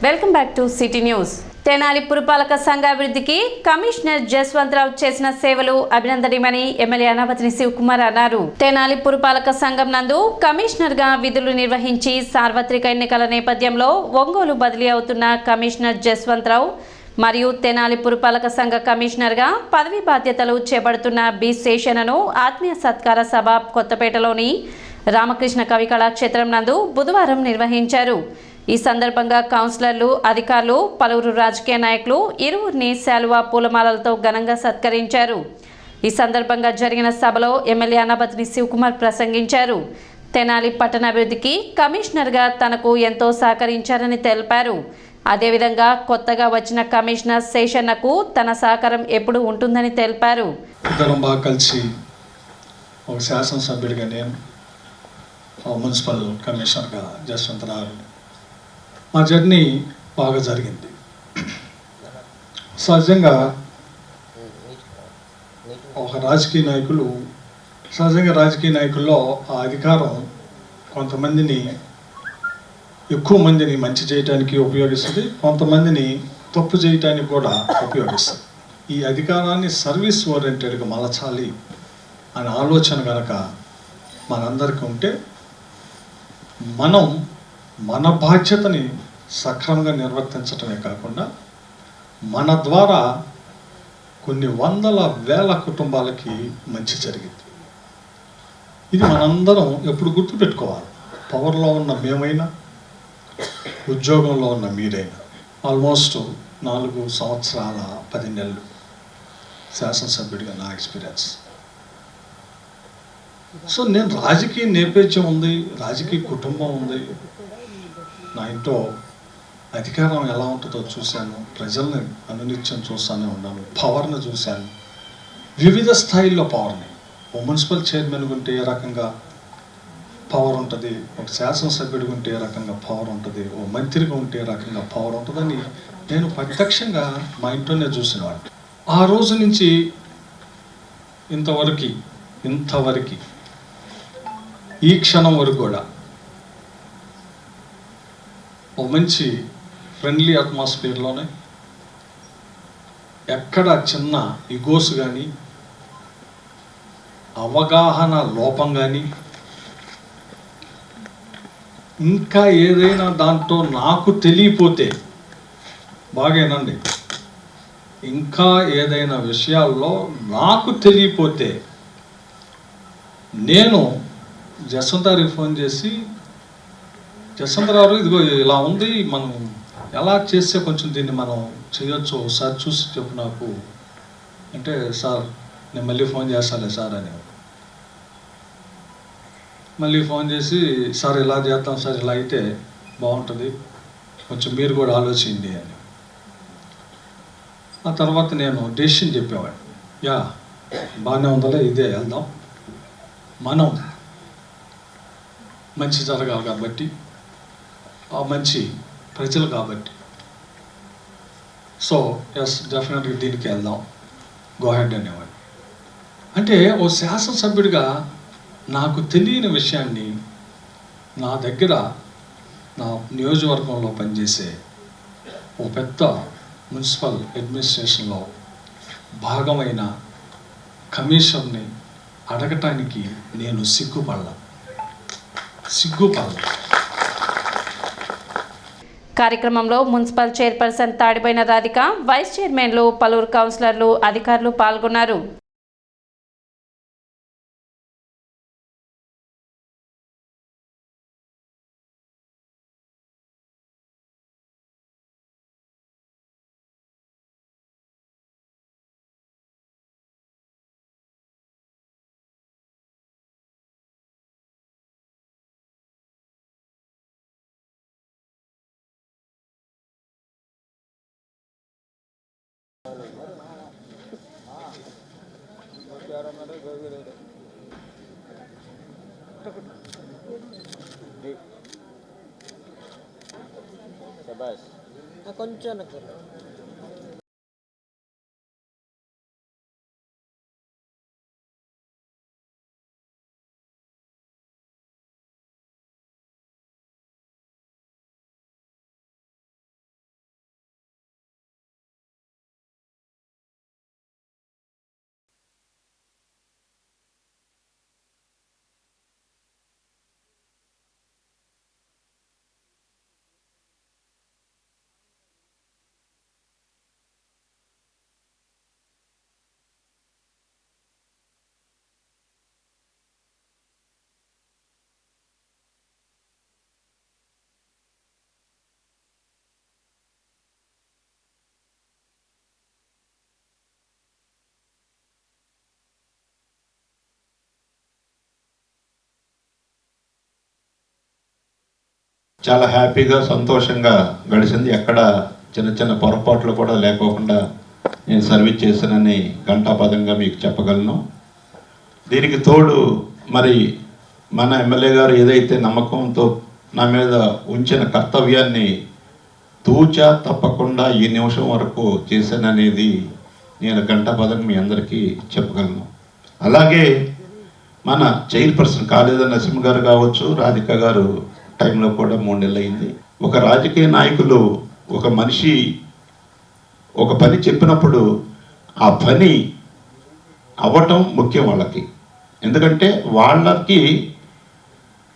Welcome back to city news. Tenali పురపాలక సంఘ అభివృద్ధికి కమిషనర్ జస్వంతరావు చేసిన సేవలు అభినందనీయమని ఎమ్మెల్యే అనావతిని శివకుమార్ అన్నారు. తెనాలి పురపాలక సంఘం నందు కమిషనర్ గా విధులు నిర్వహించి సార్వత్రిక ఎన్నికల నేపథ్యంలో ఒంగోలు బదిలీ అవుతున్న కమిషనర్ జస్వంతరావు మరియు తెనాలి పురపాలక సంఘ కమిషనర్ గా పదవి బాధ్యతలు చేపడుతున్న బి శేషనను ఆత్మీయ సత్కార సభ కొత్తపేటలోని రామకృష్ణ కవి కళాక్షేత్రం నందు బుధవారం నిర్వహించారు. ఈ సందర్భంగా కౌన్సిలర్లు, అధికారులు, పలువురు రాజకీయ నాయకులు ఇరువురిని శాలువా పూలమాలలతో ఘనంగా సత్కరించారు. ఈ సందర్భంగా జరిగిన సభలో ఎమ్మెల్యే అనావతిని శివకుమార్ ప్రసంగించారు. తెనాలి పట్టణాభివృద్ధికి కమిషనర్గా తనకు ఎంతో సహకరించారని తెలిపారు. అదేవిధంగా కొత్తగా వచ్చిన కమిషనర్ శేషన్నకు తన సహకారం ఎప్పుడు ఉంటుందని తెలిపారు. శాసనసభ్యుడిగా నేను మున్సిపల్ కమిషనర్గా జస్వంతరావు మా జర్నీ బాగా జరిగింది. సహజంగా రాజకీయ నాయకుల్లో ఆ అధికారం కొంతమందిని, ఎక్కువ మందిని మంచి చేయడానికి ఉపయోగిస్తుంది, కొంతమందిని తప్పు చేయడానికి కూడా ఉపయోగిస్తుంది. ఈ అధికారాన్ని సర్వీస్ ఓరియంటెడ్గా మలచాలి అనే ఆలోచన కనుక మనందరికీ ఉంటే మనం మన బాధ్యతని సక్రమంగా నిర్వర్తించటమే కాకుండా మన ద్వారా కొన్ని వందల వేల కుటుంబాలకి మంచి జరిగింది. ఇది మనందరం ఎప్పుడు గుర్తుపెట్టుకోవాలి. పవర్లో ఉన్న మేమైనా, ఉద్యోగంలో ఉన్న మీరైనా. ఆల్మోస్ట్ 4 సంవత్సరాల 10 నెలలు శాసనసభ్యుడిగా నా ఎక్స్పీరియన్స్. సో నేను రాజకీయ నేపథ్యం ఉంది, రాజకీయ కుటుంబం ఉంది, నా ఇంట్లో అధికారం ఎలా ఉంటుందో చూశాను, ప్రజల్ని అనునిత్యం చూస్తూనే ఉన్నాను, పవర్ని చూశాను, వివిధ స్థాయిల్లో పవర్ని. ఓ మున్సిపల్ చైర్మన్ ఉంటే ఏ రకంగా పవర్ ఉంటుంది, ఒక శాసనసభ్యుడిగా ఉంటే ఏ రకంగా పవర్ ఉంటుంది, ఓ మంత్రిగా ఉంటే ఏ రకంగా పవర్ ఉంటుందని నేను ప్రత్యక్షంగా మా ఇంట్లోనే చూసినవాడిని. ఆ రోజు నుంచి ఇంతవరకు ఈ క్షణం వరకు కూడా ఒక మంచి ఫ్రెండ్లీ అట్మాస్ఫియర్లోనే, ఎక్కడ చిన్న ఇగోస్ కానీ, అవగాహన లోపం కానీ, ఇంకా ఏదైనా దాంట్లో నాకు తెలియపోతే, బాగేనండి, ఇంకా ఏదైనా విషయాల్లో నాకు తెలియపోతే నేను జస్వంతరావుకి ఫోన్ చేసి, జస్వంతరావు ఇదిగో ఇలా ఉంది, మనం ఎలా చేస్తే కొంచెం దీన్ని మనం చేయొచ్చు, ఒకసారి చూసి చెప్పు నాకు అంటే, సార్ నేను మళ్ళీ ఫోన్ చేస్తాలే సార్ అని. మళ్ళీ ఫోన్ చేసి, సార్ ఇలా చేద్దాం సార్, ఇలా అయితే బాగుంటుంది, కొంచెం మీరు కూడా ఆలోచించండి అని. ఆ తర్వాత నేను డెసిషన్ చెప్పేవాడిని, బాగానే ఉందలే, ఇదే వెళ్దాం, మనం మంచి జరగాలి కాబట్టి, ఆ మంచి ప్రజలు కాబట్టి, సో ఎస్ డెఫినెట్గా దీనికి వెళ్దాం, గో హెడ్ అనేవాడు. అంటే ఓ శాసనసభ్యుడిగా నాకు తెలియని విషయాన్ని నా దగ్గర, నా నియోజకవర్గంలో పనిచేసే ఓ పెద్ద మున్సిపల్ అడ్మినిస్ట్రేషన్లో భాగమైన కమిషన్ని అడగటానికి నేను సిగ్గుపడలా. కార్యక్రమంలో మున్సిపల్ చైర్పర్సన్ తాడిపోయిన రాధిక, వైస్ చైర్మన్లు, పలువురు కౌన్సిలర్లు, అధికారులు పాల్గొన్నారు. కొంచెం చాలా హ్యాపీగా సంతోషంగా గడిచింది. ఎక్కడ చిన్న చిన్న పొరపాట్లు కూడా లేకోకుండా నేను సర్వీస్ చేశానని ఘంటాపదంగా మీకు చెప్పగలను. దీనికి తోడు మరి మన ఎమ్మెల్యే గారు ఏదైతే నమ్మకంతో నా మీద ఉంచిన కర్తవ్యాన్ని తూచా తప్పకుండా ఈ నిమిషం వరకు చేశాననేది నేను ఘంటాపదం మీ అందరికీ చెప్పగలను. అలాగే మన చైర్పర్సన్ కాళేద నరసింహ గారు కావచ్చు, రాధిక గారు టైంలో కూడా 3 నెలలు అయింది. ఒక రాజకీయ నాయకులు ఒక మనిషి ఒక పని చెప్పినప్పుడు ఆ పని అవ్వటం ముఖ్యం వాళ్ళకి. ఎందుకంటే వాళ్ళకి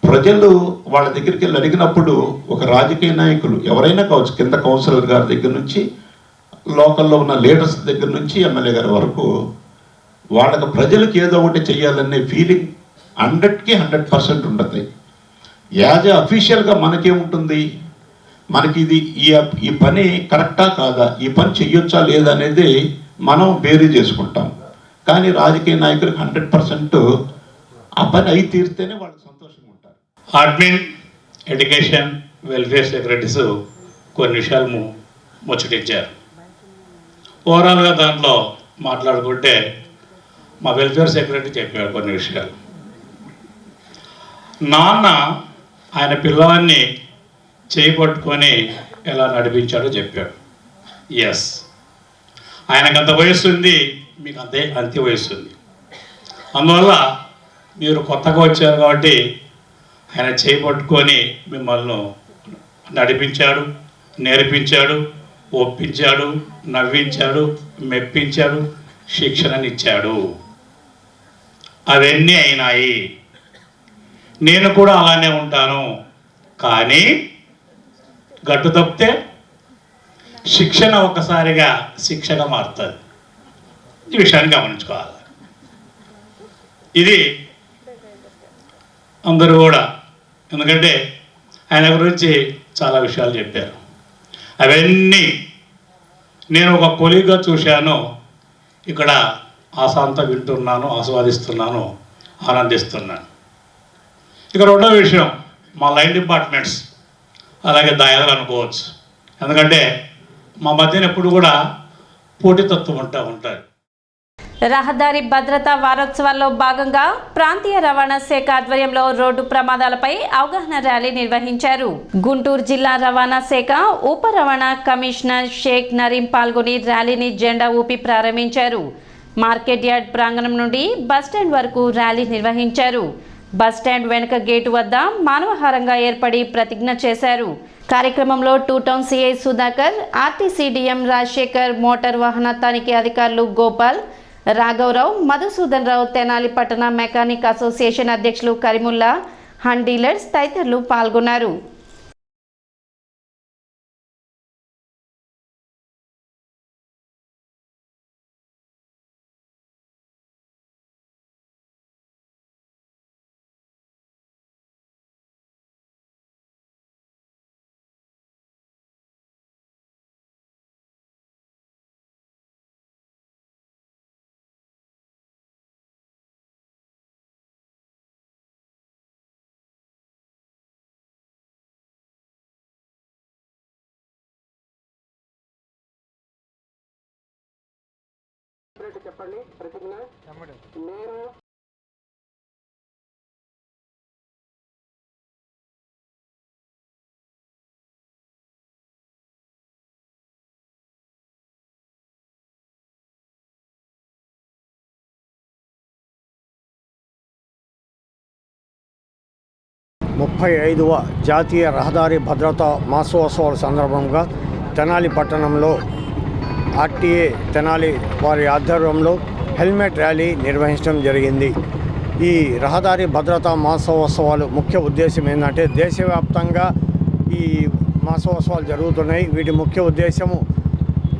ప్రజలు వాళ్ళ దగ్గరికి వెళ్ళి అడిగినప్పుడు ఒక రాజకీయ నాయకులు ఎవరైనా కావచ్చు, కింద కౌన్సిలర్ గారి దగ్గర నుంచి లోకల్లో ఉన్న లీడర్స్ దగ్గర నుంచి ఎమ్మెల్యే గారి వరకు వాళ్ళకి ప్రజలకు ఏదో ఒకటి చేయాలనే ఫీలింగ్ 100కి 100% ఉంటుంది. యాజ్ ఏ అఫీషియల్గా మనకేముంటుంది, మనకి ఇది ఈ పని కరెక్టా కాదా, ఈ పని చెయ్యొచ్చా లేదా అనేది మనం బేరీ చేసుకుంటాం. కానీ రాజకీయ నాయకులకు 100% ఆ పని అయి తీరితేనే వాళ్ళు సంతోషంగా ఉంటారు. అడ్మిన్, ఎడ్యుకేషన్, వెల్ఫేర్ సెక్రటరీస్ కొన్ని విషయాలు ముచ్చటించారు. ఓవరాల్గా దాంట్లో మాట్లాడుకుంటే మా వెల్ఫేర్ సెక్రటరీ చెప్పారు కొన్ని విషయాలు. నాన్న ఆయన పిల్లవాడిని చేపట్టుకొని ఎలా నడిపించాడో చెప్పాడు. ఎస్, ఆయనకు అంత వయస్సు ఉంది, మీకు అంతే వయస్సు ఉంది. అందువల్ల మీరు కొత్తగా వచ్చారు కాబట్టి ఆయన చేపట్టుకొని మిమ్మల్ని నడిపించాడు, నేర్పించాడు, ఒప్పించాడు, నవ్వించాడు, మెప్పించాడు, శిక్షణనిచ్చాడు. అవన్నీ అయినాయి. నేను కూడా అలానే ఉంటాను. కానీ గట్టు తప్పితే శిక్షణ ఒక్కసారిగా శిక్షగా మారుతుంది. ఈ విషయాన్ని గమనించుకోవాలి. ఇది అందరూ కూడా, ఎందుకంటే ఆయన గురించి చాలా విషయాలు చెప్పారు. అవన్నీ నేను ఒక కొలీగ్గా చూశాను. ఇక్కడ ఆశాంతా వింటున్నాను, ఆస్వాదిస్తున్నాను, ఆనందిస్తున్నాను. ఇక రెండో విషయం, మా లైన్ డిపార్ట్మెంట్స్ అలాగే దాయాలు అనుకోవచ్చు. ఎందుకంటే మా మధ్యన ఎప్పుడు కూడా పోటీతత్వం ఉంటుంది. రహదారి భద్రతా వారోత్సవాల్లో భాగంగా ప్రాంతీయ రవాణా శాఖ ఆధ్వర్యంలో రోడ్డు ప్రమాదాలపై అవగాహన ర్యాలీ నిర్వహించారు. గుంటూరు జిల్లా రవాణా శాఖ ఉప రవాణా కమిషనర్ షేక్ నరీం పాల్గొని ర్యాలీని జెండా ఊపి ప్రారంభించారు. మార్కెట్ యార్డ్ ప్రాంగణం నుండి బస్టాండ్ వరకు ర్యాలీ నిర్వహించారు. బస్టాండ్ వెనుక గేటు వద్ద మానవహారంగా ఏర్పడి ప్రతిజ్ఞ చేశారు. కార్యక్రమంలో 2 town CI Sudhakar, RTC DM Rajasekhar, motor వాహన తనిఖీ అధికారులు గోపాల్, రాఘవరావు, మధుసూదన్ రావు, తెనాలి పట్టణ మెకానిక్ అసోసియేషన్ అధ్యక్షులు కరీముల్లా, హన్ డీలర్స్ తదితరులు పాల్గొన్నారు. చెప్పండి. ప్రతిజ్ఞ. నేను ముప్పై 35వ జాతీయ రహదారి భద్రతా మాసోత్సవాల సందర్భంగా తెనాలి పట్టణంలో ఆర్టీఏ తెనాలి వారి ఆధ్వర్యంలో హెల్మెట్ ర్యాలీ నిర్వహించడం జరిగింది. ఈ రహదారి భద్రతా మాసోత్సవాలు ముఖ్య ఉద్దేశం ఏంటంటే, దేశవ్యాప్తంగా ఈ మాసోత్సవాలు జరుగుతున్నాయి. వీటి ముఖ్య ఉద్దేశము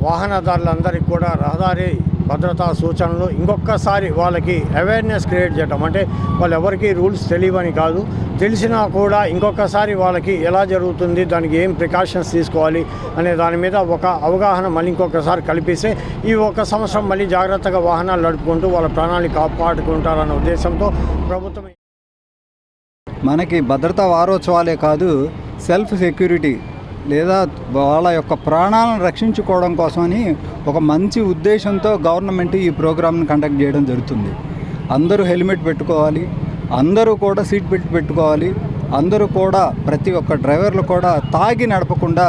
వాహనదారులందరికీ కూడా రహదారి భద్రతా సూచనలు ఇంకొకసారి వాళ్ళకి అవేర్నెస్ క్రియేట్ చేయడం. అంటే వాళ్ళు ఎవరికి రూల్స్ తెలియవని కాదు, తెలిసినా కూడా ఇంకొకసారి వాళ్ళకి ఎలా జరుగుతుంది, దానికి ఏం ప్రికాషన్స్ తీసుకోవాలి అనే దాని మీద ఒక అవగాహన మళ్ళీ ఇంకొకసారి కల్పిస్తే ఈ ఒక సంవత్సరం మళ్ళీ జాగ్రత్తగా వాహనాలు నడుపుకుంటూ వాళ్ళ ప్రాణాలు కాపాడుకుంటారన్న ఉద్దేశంతో ప్రభుత్వం మనకి భద్రతా వారోత్సవాలే కాదు, సెల్ఫ్ సెక్యూరిటీ లేదా వాళ్ళ యొక్క ప్రాణాలను రక్షించుకోవడం కోసమని ఒక మంచి ఉద్దేశంతో గవర్నమెంట్ ఈ ప్రోగ్రామ్ని కండక్ట్ చేయడం జరుగుతుంది. అందరూ హెల్మెట్ పెట్టుకోవాలి, అందరూ కూడా సీట్ బెల్ట్ పెట్టుకోవాలి, అందరూ కూడా ప్రతి ఒక్క డ్రైవర్లు కూడా తాగి నడపకుండా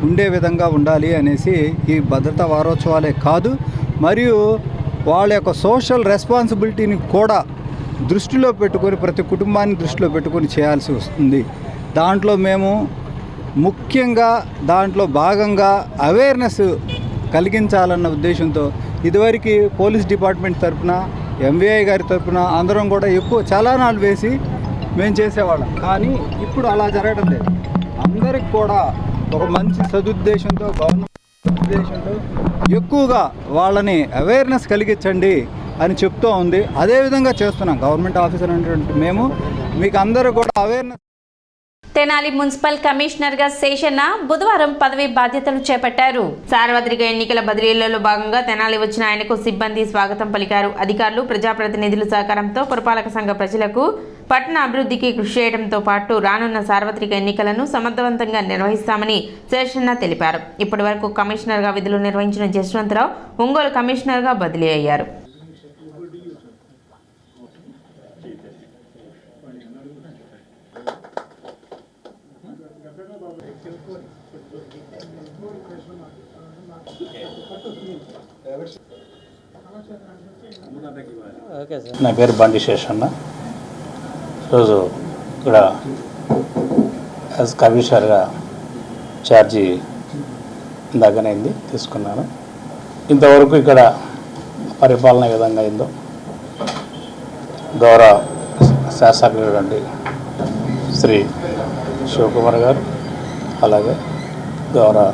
ఉండే విధంగా ఉండాలి అనేసి ఈ భద్రతా వారోత్సవాలే కాదు, మరియు వాళ్ళ యొక్క సోషల్ రెస్పాన్సిబిలిటీని కూడా దృష్టిలో పెట్టుకొని ప్రతి కుటుంబాన్ని దృష్టిలో పెట్టుకొని చేయాల్సి వస్తుంది. దాంట్లో మేము ముఖ్యంగా దాంట్లో భాగంగా అవేర్నెస్ కలిగించాలన్న ఉద్దేశంతో ఇదివరకు పోలీస్ డిపార్ట్మెంట్ తరఫున ఎంవీఐ గారి తరఫున అందరం కూడా ఎక్కువ చలానాలు వేసి మేము చేసేవాళ్ళం. కానీ ఇప్పుడు అలా జరగడం లేదు. అందరికి కూడా ఒక మంచి సదుద్దేశంతో గవర్నమెంట్ ఉద్దేశంతో ఎక్కువగా వాళ్ళని అవేర్నెస్ కలిగించండి అని చెప్తూ ఉంది. అదేవిధంగా చేస్తున్నాం. గవర్నమెంట్ ఆఫీసర్ అనేటువంటి మేము మీకు అందరూ కూడా అవేర్నెస్. తెనాలి మున్సిపల్ కమిషనర్ గా శేషన్న బుధవారం పదవి బాధ్యతలు చేపట్టారు. సార్వత్రిక ఎన్నికల బదిలీలలో భాగంగా తెనాలి వచ్చిన ఆయనకు సిబ్బంది స్వాగతం పలికారు. అధికారులు, ప్రజాప్రతినిధుల సహకారంతో పురపాలక సంఘ ప్రజలకు పట్టణ అభివృద్ధికి కృషి చేయడంతో పాటు రానున్న సార్వత్రిక ఎన్నికలను సమర్థవంతంగా నిర్వహిస్తామని శేషన్న తెలిపారు. ఇప్పటి వరకు కమిషనర్ గా విధులు నిర్వహించిన జస్వంతరావు ఒంగోలు కమిషనర్ గా బదిలీ అయ్యారు. నా పేరు బండి శేషన్న. ఈరోజు ఇక్కడ యాజ్ కమిషనర్గా ఛార్జీ దగ్గరైంది తీసుకున్నాను. ఇంతవరకు ఇక్కడ పరిపాలన ఏ విధంగా అయిందో గౌరవ శాసకుడు శ్రీ శివకుమార్ గారు, అలాగే గౌరవ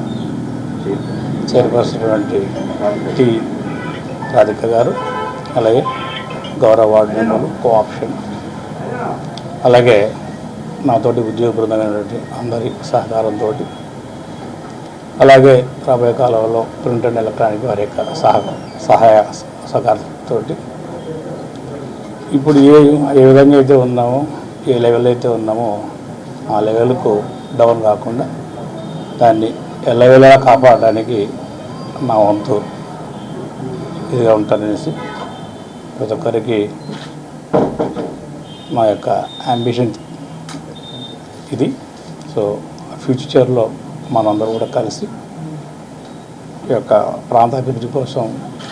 చైర్పర్సన్ టి రాధిక గారు, అలాగే గౌరవ వార్డు మెంబర్లు, కోఆప్షన్, అలాగే నాతోటి ఉద్యోగ బృందమైనటువంటి అందరి సహకారంతో, అలాగే రాబోయే కాలంలో ప్రింట్ అండ్ ఎలక్ట్రానిక్ వారి యొక్క సహాయ సహకారంతో ఇప్పుడు ఏ విధంగా అయితే ఉన్నామో, ఏ లెవెల్ అయితే ఉన్నామో ఆ లెవెల్కు డౌన్ కాకుండా దాన్ని ఎల్లవేళలా కాపాడడానికి నా వంతు ఇదిగా ఉంటాననేసి ప్రతి ఒక్కరికి మా యొక్క అంబిషన్ ఇది. సో ఫ్యూచర్లో మనందరూ కూడా కలిసి ఈ యొక్క ప్రాంత అభివృద్ధి కోసం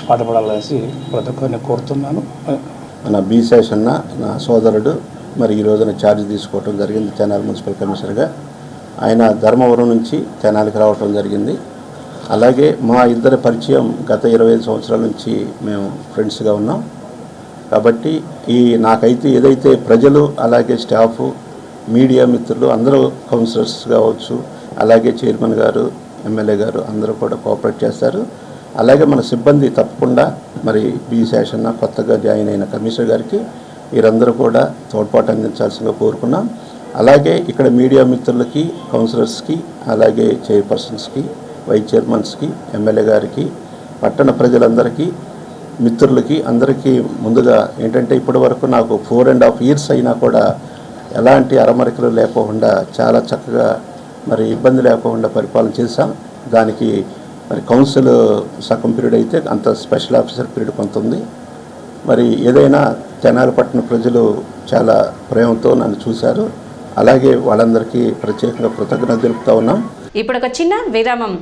పాటుపడాలనేసి ప్రతి ఒక్కరిని కోరుతున్నాను. మన బి శేషన్న నా సోదరుడు మరి ఈ రోజున ఛార్జ్ తీసుకోవటం జరిగింది తెనాలి మున్సిపల్ కమిషనర్గా. ఆయన ధర్మవరం నుంచి తెనాలికి రావటం జరిగింది. అలాగే మా ఇద్దరి పరిచయం గత 25 సంవత్సరాల నుంచి మేము ఫ్రెండ్స్గా ఉన్నాం. కాబట్టి నాకైతే ఏదైతే ప్రజలు, అలాగే స్టాఫ్, మీడియా మిత్రులు అందరూ, కౌన్సిలర్స్ కావచ్చు, అలాగే చైర్మన్ గారు, ఎమ్మెల్యే గారు అందరూ కూడా కోఆపరేట్ చేస్తారు. అలాగే మన సిబ్బంది తప్పకుండా మరి బి శేషన్న కొత్తగా జాయిన్ అయిన కమిషనర్ గారికి వీరందరూ కూడా తోడ్పాటు అందించాల్సిందిగా కోరుకున్నాం. అలాగే ఇక్కడ మీడియా మిత్రులకి, కౌన్సిలర్స్కి, అలాగే చైర్పర్సన్స్కి, వైస్ చైర్మన్స్కి, ఎమ్మెల్యే గారికి, పట్టణ ప్రజలందరికీ, మిత్రులకి అందరికీ ముందుగా ఏంటంటే ఇప్పటి వరకు నాకు 4.5 years అయినా కూడా ఎలాంటి అరమరికలు లేకుండా చాలా చక్కగా మరి ఇబ్బంది లేకుండా పరిపాలన చేశాం. దానికి మరి కౌన్సిల్ సగం పీరియడ్ అయితే అంత స్పెషల్ ఆఫీసర్ పీరియడ్ కొంత ఉంది. మరి ఏదైనా తెనాలి పట్టణ ప్రజలు చాలా ప్రేమతో నన్ను చూశారు. అలాగే వాళ్ళందరికీ ప్రత్యేకంగా కృతజ్ఞత తెలుపుతా ఉన్నాం. ఇప్పుడు ఒక చిన్న విరామం.